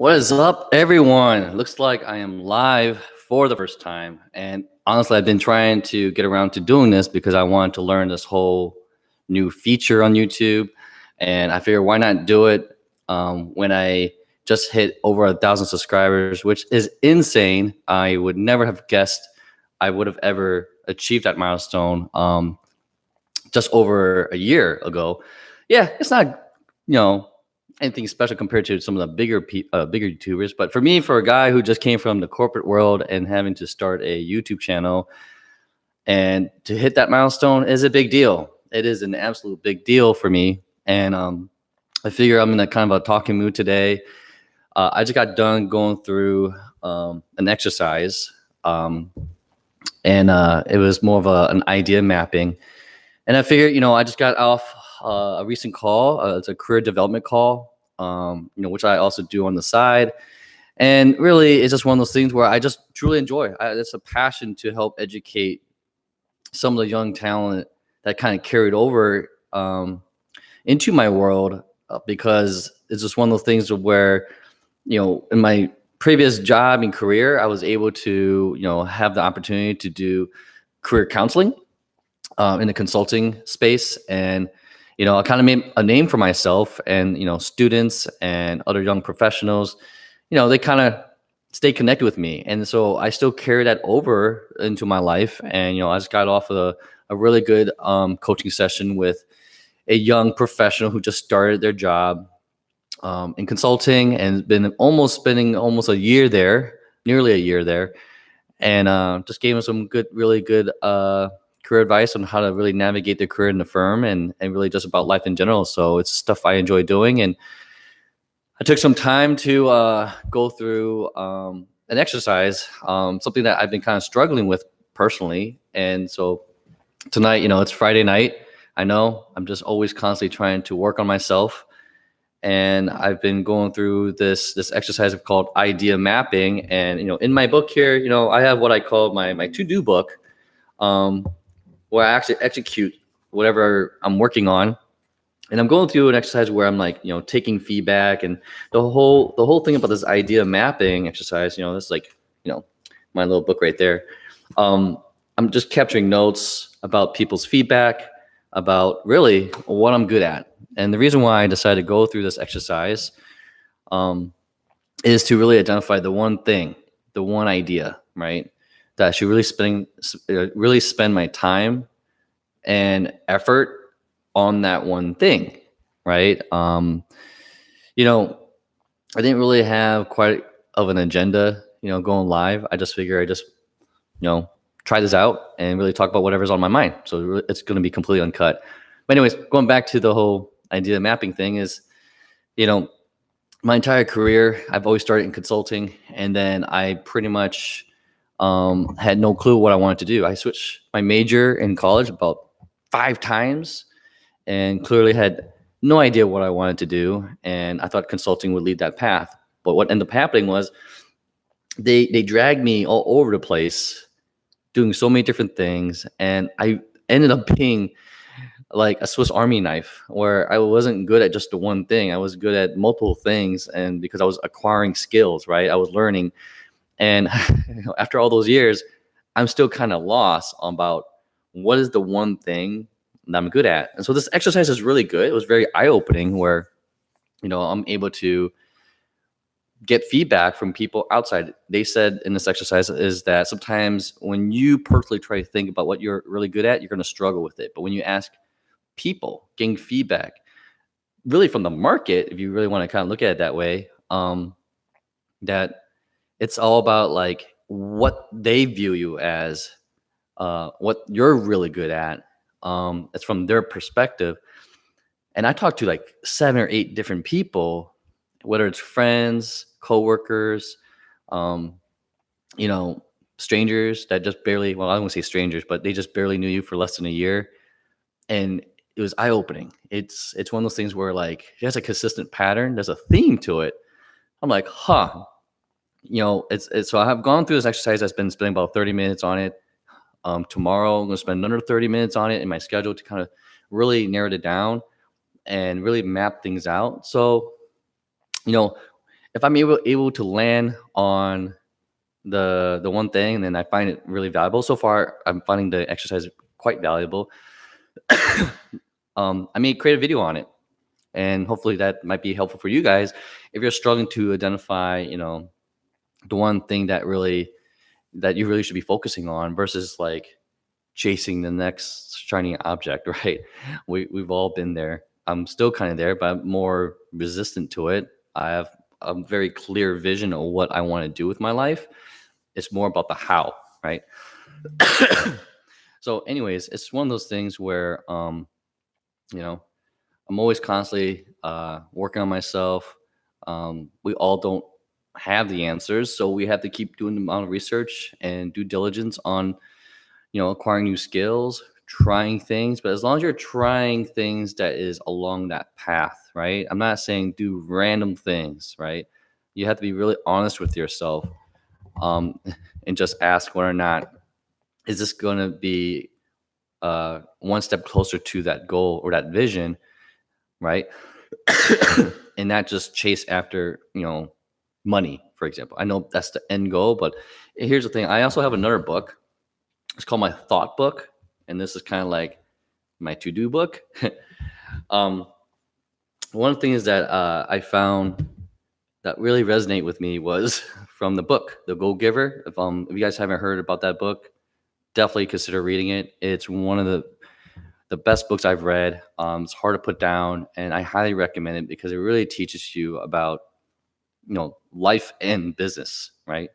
What is up, everyone? Looks like I am live for the first time. And honestly, I've been trying to get around to doing this because I wanted to learn this whole new feature on YouTube. And I figured, why not do it when I just hit over 1,000 subscribers, which is insane. I would never have guessed I would have ever achieved that milestone just over a year ago. Yeah, it's not, you know, anything special compared to some of the bigger YouTubers. But for me, for a guy who just came from the corporate world and having to start a YouTube channel and to hit that milestone is a big deal. It is an absolute big deal for me. And I figure I'm in a kind of a talking mood today. I just got done going through an exercise, and it was more of an idea mapping. And I figured, I just got off a recent call. It's a career development call, which I also do on the side. And really, it's just one of those things where I just truly enjoy. It's a passion to help educate some of the young talent that kind of carried over into my world, because it's just one of those things where, in my previous job and career, I was able to, have the opportunity to do career counseling in the consulting space. And, I kind of made a name for myself, and, students and other young professionals, they kind of stay connected with me. And so I still carry that over into my life. And, I just got off of a really good coaching session with a young professional who just started their job in consulting and been spending almost a year there, nearly a year there. And just gave him some really good career advice on how to really navigate their career in the firm, and really just about life in general. So it's stuff I enjoy doing. And I took some time to go through an exercise, something that I've been kind of struggling with personally. And so tonight, it's Friday night. I know I'm just always constantly trying to work on myself. And I've been going through this exercise called idea mapping. And, in my book here, I have what I call my to-do book, where I actually execute whatever I'm working on. And I'm going through an exercise where I'm like, taking feedback, and the whole thing about this idea mapping exercise, this is like, my little book right there. I'm just capturing notes about people's feedback, about really what I'm good at. And the reason why I decided to go through this exercise is to really identify the one thing, the one idea, right, that I should really spend my time and effort on that one thing, right? I didn't really have quite of an agenda, going live. I just figured I just, try this out and really talk about whatever's on my mind. So it's going to be completely uncut. But anyways, going back to the whole idea mapping thing is, my entire career, I've always started in consulting, and then I pretty much had no clue what I wanted to do. I switched my major in college about 5 times, and clearly had no idea what I wanted to do. And I thought consulting would lead that path. But what ended up happening was they dragged me all over the place, doing so many different things. And I ended up being like a Swiss Army knife, where I wasn't good at just the one thing. I was good at multiple things. And because I was acquiring skills, right? I was learning. And after all those years, I'm still kind of lost about what is the one thing that I'm good at. And so this exercise is really good. It was very eye-opening, where, I'm able to get feedback from people outside. They said in this exercise is that sometimes when you personally try to think about what you're really good at, you're going to struggle with it. But when you ask people, getting feedback really from the market, if you really want to kind of look at it that way, that it's all about like what they view you as, what you're really good at. It's from their perspective. And I talked to like 7 or 8 different people, whether it's friends, coworkers, strangers that just barely, well, I don't want to say strangers, but they just barely knew you for less than a year. And it was eye-opening. It's one of those things where like there's a consistent pattern, there's a theme to it. I'm like, so I have gone through this exercise. I've been spending about 30 minutes on it. Tomorrow I'm going to spend another 30 minutes on it in my schedule to kind of really narrow it down and really map things out. So, if I'm able to land on the one thing, then I find it really valuable. So far, I'm finding the exercise quite valuable. I may create a video on it, and hopefully that might be helpful for you guys if you're struggling to identify, the one thing that you really should be focusing on versus like chasing the next shiny object, right? We've all been there. I'm still kind of there, but I'm more resistant to it. I have a very clear vision of what I want to do with my life. It's more about the how, right? So, anyways, it's one of those things where, you know, I'm always constantly working on myself. We all don't have the answers, so we have to keep doing the amount of research and due diligence on, acquiring new skills, trying things. But as long as you're trying things that is along that path, right? I'm not saying do random things, right? You have to be really honest with yourself, um, and just ask whether or not is this going to be one step closer to that goal or that vision, right? And not just chase after, money, for example. I know that's the end goal, but here's the thing. I also have another book. It's called my thought book. And this is kind of like my to-do book. um, One of the things that I found that really resonate with me was from the book, The Go Giver. If you guys haven't heard about that book, definitely consider reading it. It's one of the best books I've read. It's hard to put down, and I highly recommend it because it really teaches you about, life and business, right,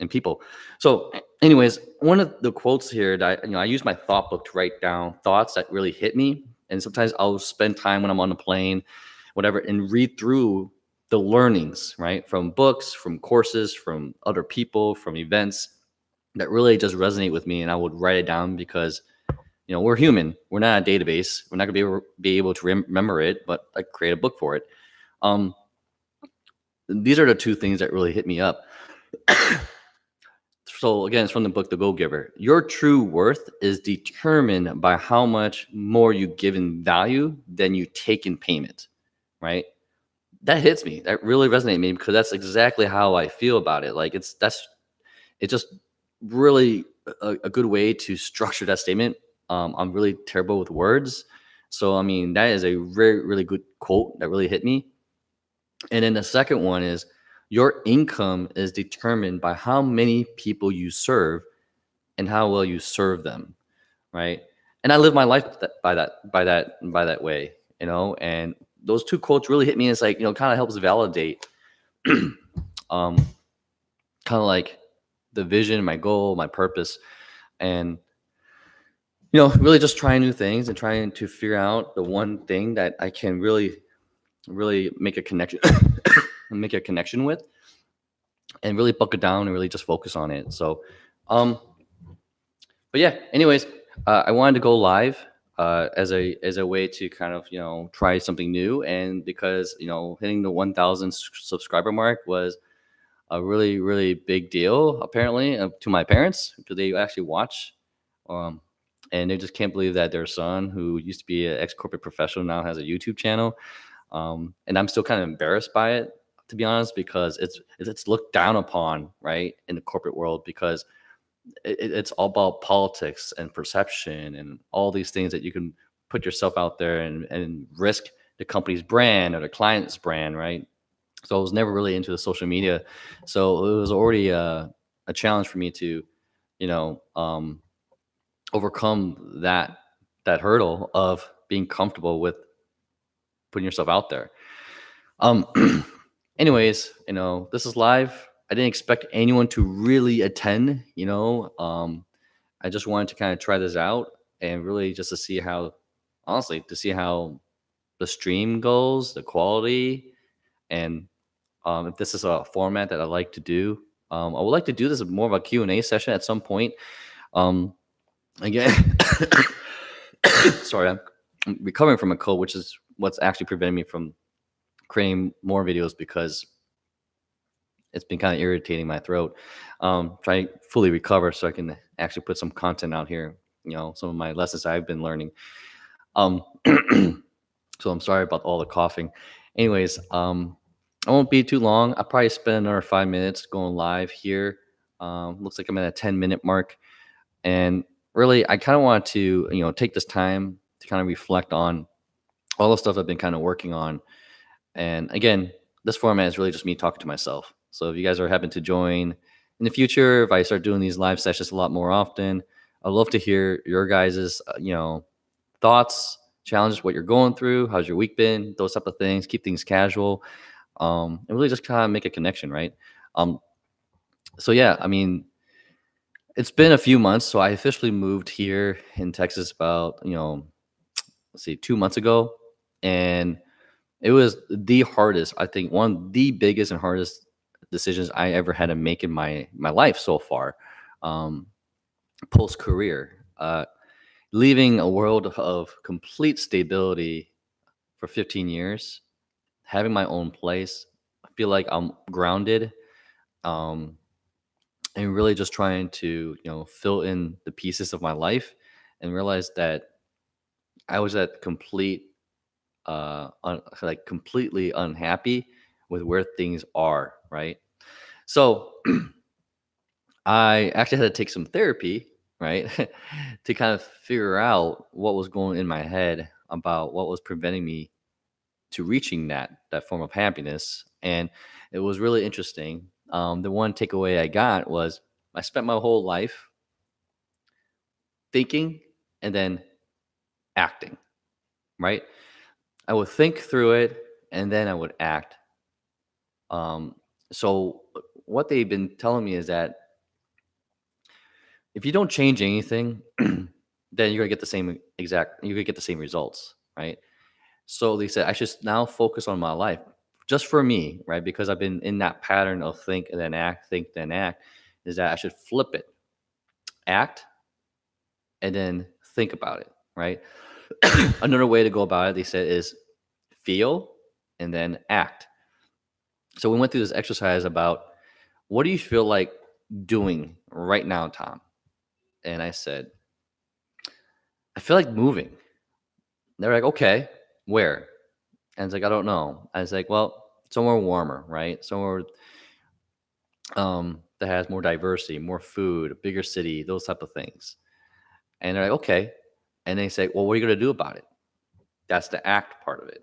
and people. So, anyways, one of the quotes here that I use my thought book to write down thoughts that really hit me, and sometimes I'll spend time when I'm on the plane, whatever, and read through the learnings, right, from books, from courses, from other people, from events that really just resonate with me, and I would write it down because we're human. We're not a database. We're not going to be able to remember it, but I create a book for it. Um, these are the two things that really hit me up. So again, it's from the book, The Go Giver. Your true worth is determined by how much more you give in value than you take in payment, right? That hits me. That really resonates with me because that's exactly how I feel about it. Like it's just really a good way to structure that statement. I'm really terrible with words. So, I mean, that is a very, really good quote that really hit me. And then the second one is your income is determined by how many people you serve and how well you serve them. Right. And I live my life by that way, and those two quotes really hit me. It's like, kind of helps validate, um, kind of like the vision, my goal, my purpose, and really just trying new things and trying to figure out the one thing that I can really, really make a connection, make a connection with, and really buckle down and really just focus on it. So, but yeah. Anyways, I wanted to go live as a way to kind of try something new, and because hitting the 1,000 subscriber mark was a really, really big deal apparently, to my parents. Do they actually watch? Um, and they just can't believe that their son, who used to be an ex-corporate professional, now has a YouTube channel. And I'm still kind of embarrassed by it, to be honest, because it's looked down upon, right, in the corporate world, because it's all about politics and perception and all these things that you can put yourself out there and risk the company's brand or the client's brand, right? So I was never really into the social media, so it was already a challenge for me to, you know, um, overcome that hurdle of being comfortable with putting yourself out there. Um, anyways, this is live. I didn't expect anyone to really attend. I just wanted to kind of try this out and really just to see how, honestly, to see how the stream goes, the quality, and if this is a format that I like to do. I would like to do this as more of a Q&A session at some point. Again, sorry, I'm recovering from a cold, which is what's actually preventing me from creating more videos because it's been kind of irritating my throat. Trying to fully recover so I can actually put some content out here, some of my lessons I've been learning. Um, so I'm sorry about all the coughing. Anyways, I won't be too long. I'll probably spend another 5 minutes going live here. Looks like I'm at a 10-minute mark. And really, I kind of want to, take this time to kind of reflect on all the stuff I've been kind of working on. And again, this format is really just me talking to myself. So if you guys are happen to join in the future, if I start doing these live sessions a lot more often, I'd love to hear your guys's, thoughts, challenges, what you're going through, how's your week been, those type of things. Keep things casual, and really just kind of make a connection, right? Um, so yeah, I mean, it's been a few months. So I officially moved here in Texas about, let's see, 2 months ago, and it was the hardest, I think, one of the biggest and hardest decisions I ever had to make in my life so far, um, post career. Leaving a world of complete stability for 15 years, having my own place, I feel like I'm grounded, um, and really just trying to, fill in the pieces of my life and realize that I was at like completely unhappy with where things are, right? So I actually had to take some therapy, right, to kind of figure out what was going in my head about what was preventing me to reaching that form of happiness. And it was really interesting. The one takeaway I got was I spent my whole life thinking and then acting, right? I would think through it and then I would act. Um, so what they've been telling me is that if you don't change anything, then you're gonna get the same you're gonna get the same results, right? So they said I should now focus on my life, just for me, right? Because I've been in that pattern of think and then act, think then act. Is that I should flip it, act, and then think about it, right? Another way to go about it, they said, is feel and then act. So we went through this exercise about what do you feel like doing right now, Tom? And I said, I feel like moving. They're like, okay, where? And it's like, I don't know. I was like, well, somewhere warmer, right? Somewhere that has more diversity, more food, a bigger city, those type of things. And they're like, okay. And they say, well, what are you going to do about it? That's the act part of it,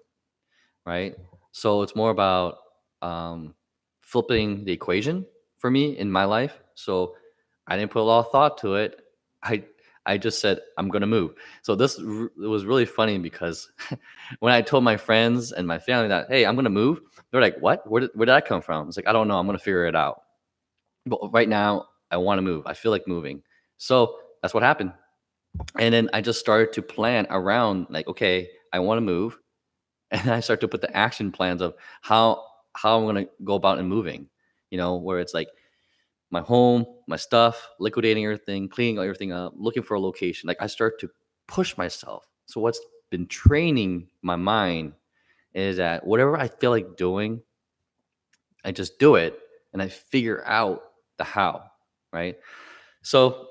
right? So it's more about um, flipping the equation for me in my life. So I didn't put a lot of thought to it. I I just said I'm gonna move. So it was really funny because when I told my friends and my family that, hey, I'm gonna move, they're like, what? Where did that come from? It's like, I don't know. I'm gonna figure it out. But right now, I want to move. I feel like moving. So that's what happened. And then I just started to plan around like, okay, I want to move. And I start to put the action plans of how I'm gonna go about and moving. Where it's like my home, my stuff, liquidating everything, cleaning everything up, looking for a location. Like I start to push myself. So what's been training my mind is that whatever I feel like doing, I just do it and I figure out the how, right? So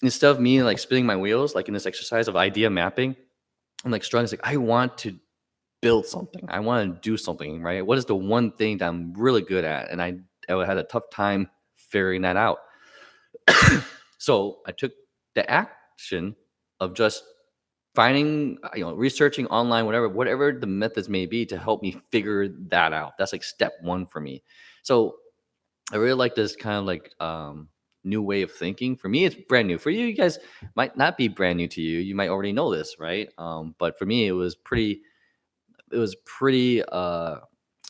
instead of me like spinning my wheels, like in this exercise of idea mapping, I'm like struggling. It's like I want to build something. I want to do something, right? What is the one thing that I'm really good at? And I had a tough time figuring that out. So I took the action of just finding, researching online, whatever the methods may be to help me figure that out. That's like step one for me. So I really like this kind of like new way of thinking. For me, it's brand new. For you, you guys might not be brand new to you. You might already know this, right? But for me, it was pretty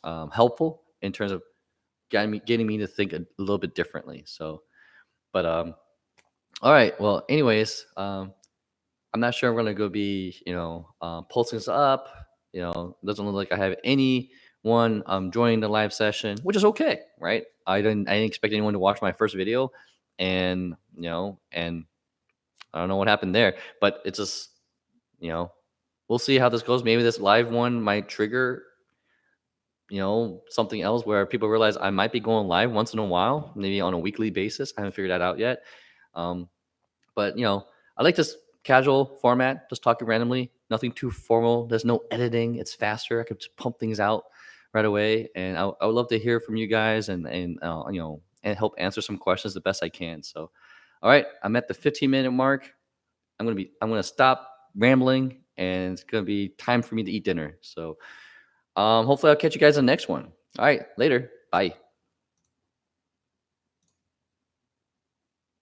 helpful in terms of getting me to think a little bit differently. So, but all right. Well, anyways, I'm not sure I'm gonna go be posting this up. Doesn't look like I have anyone joining the live session, which is okay, right? I didn't expect anyone to watch my first video, and I don't know what happened there, but it's just you know we'll see how this goes. Maybe this live one might trigger something else where people realize I might be going live once in a while, maybe on a weekly basis. I haven't figured that out yet. Um, but I like this casual format, just talking randomly, nothing too formal. There's no editing. It's faster. I could just pump things out right away. And I would love to hear from you guys and help answer some questions the best I can. So, all right, I'm at the 15-minute mark. I'm gonna stop rambling, and it's gonna be time for me to eat dinner. So, hopefully, I'll catch you guys on the next one. All right, later. Bye.